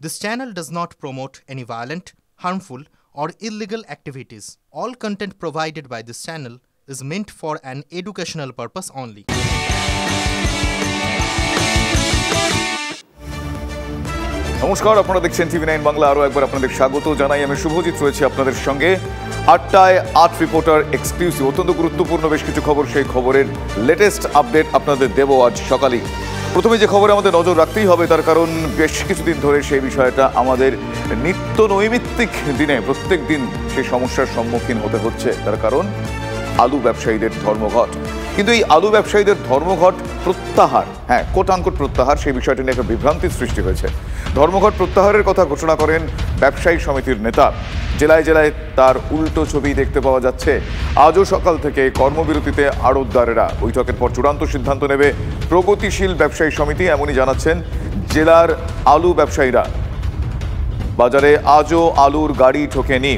This channel does not promote any violent, harmful, or illegal activities. All content provided by this channel is meant for an educational purpose only. নমস্কার, আপনারা দেখছেন TV9 Bangla. আরও একবার আপনাদের স্বাগত জানাই। আমি শুভজিৎ রয়েছি আপনাদের সঙ্গে। 8টায় 8 রিপোর্টার এক্সক্লুসিভ অত্যন্ত গুরুত্বপূর্ণ বেশ কিছু খবর, সেই খবরের লেটেস্ট আপডেট আপনাদের দেব আজ সকালেই। প্রথমে যে খবরে আমাদের নজর রাখতেই হবে, তার কারণ বেশ কিছুদিন ধরে সেই বিষয়টা আমাদের নিত্য নৈমিত্তিক দিনে প্রত্যেক দিন সেই সমস্যার সম্মুখীন হতে হচ্ছে। তার কারণ আলু ব্যবসায়ীদের ধর্মঘট। কিন্তু এই আলু ব্যবসায়ীদের ধর্মঘট প্রত্যাহার, কোট আনকোট প্রত্যাহার, সেই বিষয়টি নিয়ে একটা বিভ্রান্তির সৃষ্টি হয়েছে। ধর্মঘট প্রত্যাহারের কথা ঘোষণা করেন ব্যবসায়ী সমিতির নেতা। জেলায় জেলায় তার উল্টো ছবি দেখতে পাওয়া যাচ্ছে। আজও সকাল থেকে কর্মবিরতিতে আড়তদারেরা। বৈঠকের পর চূড়ান্ত সিদ্ধান্ত নেবে প্রগতিশীল ব্যবসায়ী সমিতি, এমনই জানাচ্ছেন জেলার আলু ব্যবসায়ীরা। বাজারে আজও আলুর গাড়ি ঠোকেনি।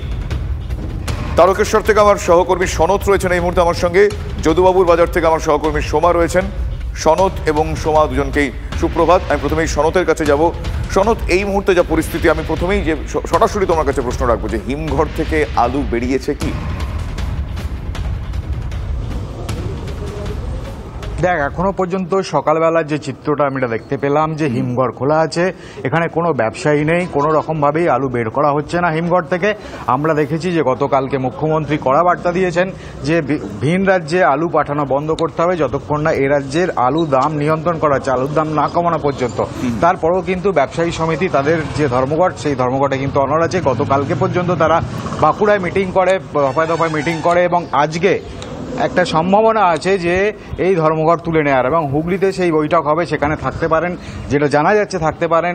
তারকেশ্বর থেকে আমার সহকর্মী সনৎ রয়েছেন এই মুহূর্তে আমার সঙ্গে। যদুবাবুর বাজার থেকে আমার সহকর্মী সোমা রয়েছেন। সনৎ এবং সোমা দুজনকেই সুপ্রভাত। আমি প্রথমেই সনতের কাছে যাব। সনৎ, এই মুহূর্তে যা পরিস্থিতি, আমি প্রথমেই যে সরাসরি তোমার কাছে প্রশ্ন রাখবো যে হিমঘর থেকে আলু বেরিয়েছে কি? দেখ, এখনো পর্যন্ত সকালবেলার যে চিত্রটা আমি দেখতে পেলাম যে হিমঘর খোলা আছে, এখানে কোনো ব্যবসায়ী নেই, কোনো রকমভাবেই আলু বের করা হচ্ছে না হিমঘর থেকে। আমরা দেখেছি যে গতকালকে মুখ্যমন্ত্রী কড়া বার্তা দিয়েছেন যে ভিন রাজ্যে আলু পাঠানো বন্ধ করতে হবে যতক্ষণ না এ রাজ্যের আলু দাম নিয়ন্ত্রণ করা হচ্ছে, আলুর দাম না কমানো পর্যন্ত। তারপরেও কিন্তু ব্যবসায়ী সমিতি তাদের যে ধর্মঘট, সেই ধর্মঘটে কিন্তু অনড় আছে। গতকালকে পর্যন্ত তারা বাঁকুড়ায় মিটিং করে, দফায় দফায় মিটিং করে, এবং আজকে একটা সম্ভাবনা আছে যে এই ধর্মঘট তুলে নেওয়ার, এবং হুগলিতে সেই বৈঠক হবে, সেখানে থাকতে পারেন, যেটা জানা যাচ্ছে থাকতে পারেন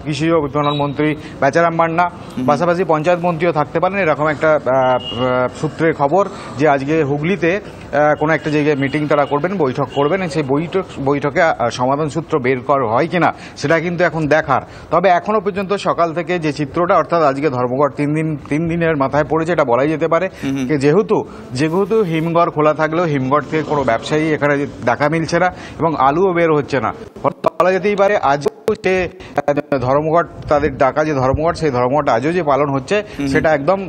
কৃষি ও বিপণন মন্ত্রী বেচারাম মান্না, পাশাপাশি পঞ্চায়েত মন্ত্রীও থাকতে পারেন। এরকম একটা সূত্রের খবর যে আজকে হুগলিতে কোনো একটা জায়গায় মিটিং তারা করবেন, বৈঠক করবেন। সেই বৈঠকে সমাধান সূত্র বের করা হয় কিনা সেটা কিন্তু এখন দেখার। তবে এখনো পর্যন্ত সকাল থেকে যে চিত্রটা, অর্থাৎ আজকে ধর্মঘট তিন দিনের মাথায় পড়েছে, এটা বলাই যেতে পারে। যেহেতু হিমঘর খোলা থাকলেও হিমঘর থেকে কোনো ব্যবসায়ী এখানে দেখা মিলছে না এবং আলুও বের হচ্ছে না। বলা যেতেই পারে আজও যে ধর্মঘট, তাদের ডাকা যে ধর্মঘট, সেই ধর্মঘট আজও যে পালন হচ্ছে সেটা একদম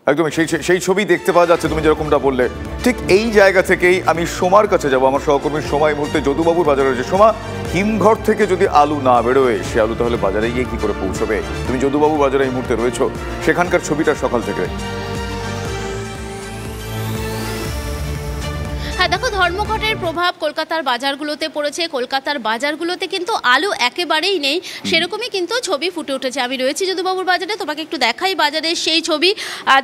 একদমই সেই ছবি দেখতে পাওয়া যাচ্ছে তুমি যেরকমটা বললে। ঠিক এই জায়গা থেকেই আমি সোমার কাছে যাব, আমার সহকর্মী সোমা এই মুহূর্তে যদুবাবুর বাজারে রয়েছে। সোমা, হিমঘর থেকে যদি আলু না বেরোয়, সে আলু তাহলে বাজারে গিয়ে কি করে পৌঁছবে? তুমি যদুবাবুর বাজারে এই মুহূর্তে রয়েছো, সেখানকার ছবিটা সকাল থেকে। দেখো, ধর্মঘটের প্রভাব কলকাতার বাজারগুলোতে পড়েছে। কলকাতার বাজারগুলোতে কিন্তু আলু একেবারেই নেই, সেরকমই কিন্তু ছবি ফুটে উঠেছে। আমি রয়েছি যদুবাবুর বাজারে, তোমাকে একটু দেখাই বাজারের সেই ছবি।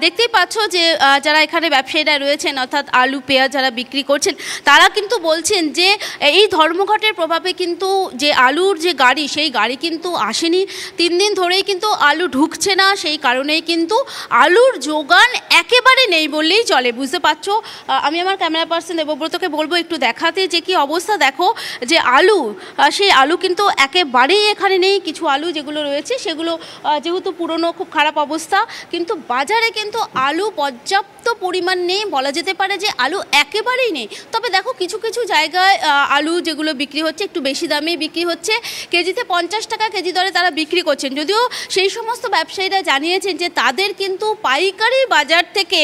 দেখতেই পাচ্ছ যে যারা এখানে ব্যবসায়ীরা রয়েছেন, অর্থাৎ আলু পেঁয়াজ যারা বিক্রি করছেন, তারা কিন্তু বলছেন যে এই ধর্মঘটের প্রভাবে কিন্তু যে আলুর যে গাড়ি, সেই গাড়ি কিন্তু আসেনি। 3 দিন ধরেই কিন্তু আলু ঢুকছে না, সেই কারণেই কিন্তু আলুর যোগান একেবারে নেই বললেই চলে। বুঝতে পারছো? আমি আমার ক্যামেরা পার্সন দেবব্রতকে বলবো একটু দেখাতে যে কি অবস্থা। দেখো যে আলু, সেই আলু কিন্তু একেবারেই এখানে নেই। কিছু আলু যেগুলো রয়েছে সেগুলো যেহেতু পুরনো, খুব খারাপ অবস্থা, কিন্তু বাজারে কিন্তু আলু পর্যাপ্ত পরিমাণ নেই। বলা যেতে পারে যে আলু একেবারেই নেই। তবে দেখো, কিছু কিছু জায়গায় আলু যেগুলো বিক্রি হচ্ছে একটু বেশি দামেই বিক্রি হচ্ছে, কেজিতে 50 টাকা কেজি দরে তারা বিক্রি করছেন। যদিও সেই সমস্ত ব্যবসায়ীরা জানিয়েছেন যে তাদের কিন্তু পাইকারি বাজার থেকে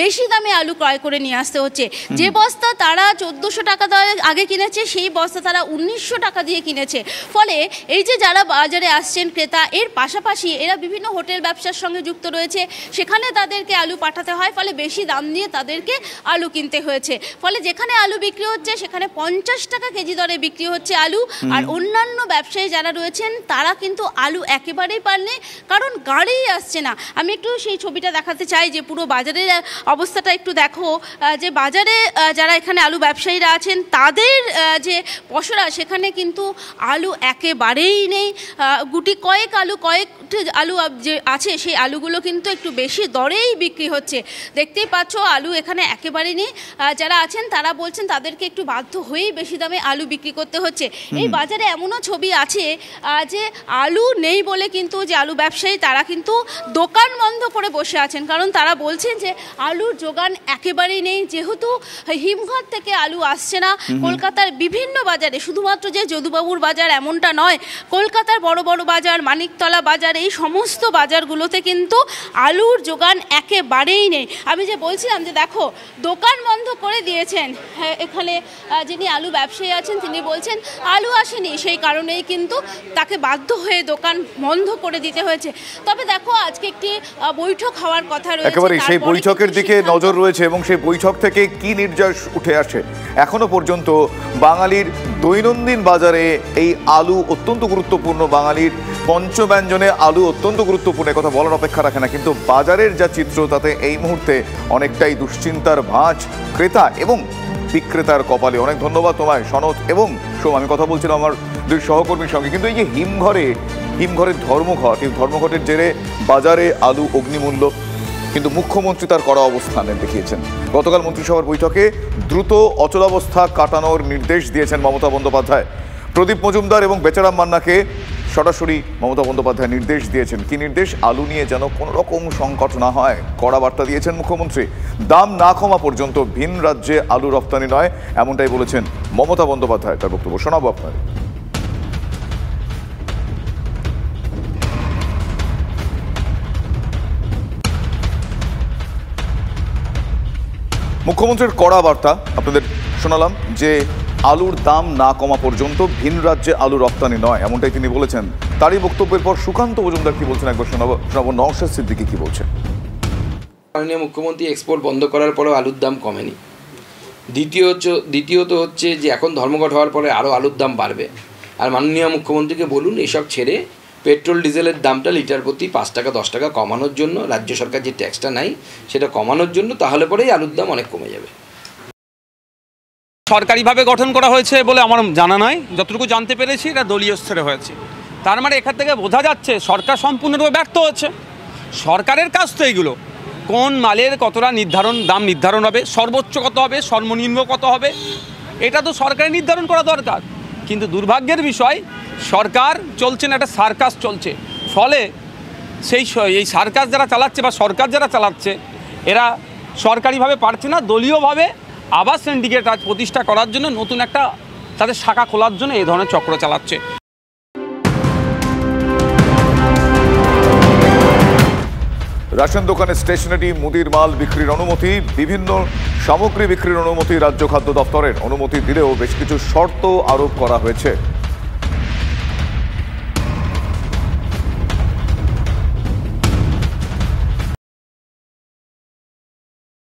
বেশি দামে আলু ক্রয় করে নিয়ে আসতে হচ্ছে। যে বস্তা তারা 1400 টাকা আগে কিনেছে, সেই বস্তা তারা 1900 টাকা দিয়ে কিনেছে। ফলে এই যে যারা বাজারে আসছেন ক্রেতা, এর পাশাপাশি এরা বিভিন্ন হোটেল ব্যবসার সঙ্গে যুক্ত রয়েছে, সেখানে তাদেরকে আলু পাঠাতে হয়, ফলে বেশি দাম দিয়ে তাদেরকে আলু কিনতে হয়েছে। ফলে যেখানে আলু বিক্রি হচ্ছে সেখানে 50 টাকা কেজি দরে বিক্রি হচ্ছে আলু। আর অন্যান্য ব্যবসায়ী যারা রয়েছেন তারা কিন্তু আলু একেবারেই পাননি, কারণ গাড়িই আসছে না। আমি একটু সেই ছবিটা দেখাতে চাই যে পুরো বাজারের অবস্থাটা একটু দেখো। যে বাজারে যারা এখানে আলু ব্যবসায়ীরা আছেন, তাদের যে পসরা, সেখানে কিন্তু আলু একেবারেই নেই। গুটি কয়েক আলু যে আছে, সেই আলুগুলো কিন্তু একটু বেশি দরেই বিক্রি হচ্ছে। দেখতেই পাচ্ছ আলু এখানে একেবারেই নেই। যারা আছেন তারা বলছেন তাদেরকে একটু বাধ্য হয়েই বেশি দামে আলু বিক্রি করতে হচ্ছে। এই বাজারে এমনও ছবি আছে যে আলু নেই বলে কিন্তু যে আলু ব্যবসায়ী, তারা কিন্তু দোকান বন্ধ করে বসে আছেন, কারণ তারা বলছেন যে আলুর যোগান একেবারেই নেই। যেহেতু হিমঘর থেকে আলু আসছে না। কলকাতার বিভিন্ন বাজারে, শুধুমাত্র যে যদুবাবুর বাজার এমনটা নয়, কলকাতার বড় বড় বাজার, মানিকতলা বাজার, এই সমস্ত বাজারগুলোতে কিন্তু আলুর যোগান একেবারেই নেই। আমি যে বলছিলাম যে দেখো দোকান বন্ধ করে দিয়েছেন, এখানে যিনি আলু ব্যবসায়ী আছেন তিনি বলছেন আলু আসেনি, সেই কারণেই কিন্তু তাকে বাধ্য হয়ে দোকান বন্ধ করে দিতে হয়েছে। তবে দেখো আজকে একটি বৈঠক হওয়ার কথা রয়েছে, একেবারে সেই বৈঠকের দিকে নজর রয়েছে এবং সেই বৈঠক থেকে কি নির্যাস উঠে আসে। এখনো পর্যন্ত বাঙালির দৈনন্দিন বাজারে এই আলু অত্যন্ত গুরুত্বপূর্ণ, বাঙালির পঞ্চব্যঞ্জনে আলু অত্যন্ত গুরুত্বপূর্ণ, কথা বলার অপেক্ষা রাখে না, কিন্তু বাজারের যা চিত্র তাতে এই মুহূর্তে অনেকটাই দুশ্চিন্তার ভাঁজ ক্রেতা এবং বিক্রেতার কপালে। অনেক ধন্যবাদ তোমায় সনদ এবং সোম। আমি কথা বলছিলাম আমার দুই সহকর্মীর সঙ্গে, কিন্তু এই যে হিমঘরের ধর্মঘট, এই ধর্মঘটের জেরে বাজারে আলু অগ্নিমূল্য, কিন্তু মুখ্যমন্ত্রী তার কড়া অবস্থানে দেখিয়েছেন। গতকাল মন্ত্রিসভার বৈঠকে দ্রুত অচলাবস্থা কাটানোর নির্দেশ দিয়েছেন মমতা বন্দ্যোপাধ্যায়। প্রদীপ মজুমদার এবং বেচারাম মান্নাকে সরাসরি মমতা বন্দ্যোপাধ্যায় নির্দেশ দিয়েছেন। কি নির্দেশ? আলু নিয়ে যেন কোনো রকম সংকট না হয়, কড়া বার্তা দিয়েছেন মুখ্যমন্ত্রী। দাম না কমা পর্যন্ত ভিন রাজ্যে আলু রপ্তানি নয়, এমনটাই বলেছেন মমতা বন্দ্যোপাধ্যায়। তার বক্তব্য শোনাবো আপনার। মুখ্যমন্ত্রীর কড়া বার্তা আপনাদের শোনালাম যে আলুর দাম না কমা পর্যন্ত ভিন রাজ্যে আলু রপ্তানি নয়, এমনটাই তিনি বলেছেন। তারই বক্তব্যের পর সুকান্ত মজুমদার কি বলছেন একবার শোনাবো। নওশাদ সিদ্দিকী কি বলছেন? মাননীয় মুখ্যমন্ত্রী এক্সপোর্ট বন্ধ করার পরেও আলুর দাম কমেনি। দ্বিতীয়ত হচ্ছে যে এখন ধর্মঘট হওয়ার পরে আরও আলুর দাম বাড়বে। আর মাননীয় মুখ্যমন্ত্রীকে বলুন এসব ছেড়ে পেট্রোল ডিজেলের দামটা লিটার প্রতি 5 টাকা 10 টাকা কমানোর জন্য, রাজ্য সরকার যে ট্যাক্সটা নেয় সেটা কমানোর জন্য, তাহলে পরেই আলুর দাম অনেক কমে যাবে। সরকারিভাবে গঠন করা হয়েছে বলে আমার জানা নয়, যতটুকু জানতে পেরেছি এটা দলীয় স্তরে হয়েছে। তার মানে এখান থেকে বোঝা যাচ্ছে সরকার সম্পূর্ণরূপে ব্যর্থ হচ্ছে। সরকারের কাজ তো এইগুলো, কোন মালের কতটা দাম নির্ধারণ হবে, সর্বোচ্চ কত হবে, সর্বনিম্ন কত হবে, এটা তো সরকারের নির্ধারণ করা দরকার। কিন্তু দুর্ভাগ্যের বিষয় সরকার চলছে না, একটা সার্কাস চলছে। ফলে এই সার্কাস যারা চালাচ্ছে বা সরকার যারা চালাচ্ছে এরা সরকারিভাবে পারছে না, দলীয়ভাবে আবার সিন্ডিকেট প্রতিষ্ঠা করার জন্য, নতুন একটা তাদের শাখা খোলার জন্য এই ধরনের চক্র চালাচ্ছে। রেশন দোকানে স্টেশনারি, মুদির মাল বিক্রির অনুমতি, বিভিন্ন সামগ্রী বিক্রির অনুমতি রাজ্য খাদ্য দফতরের। অনুমতি দিলেও বেশ কিছু শর্ত আরোপ করা হয়েছে।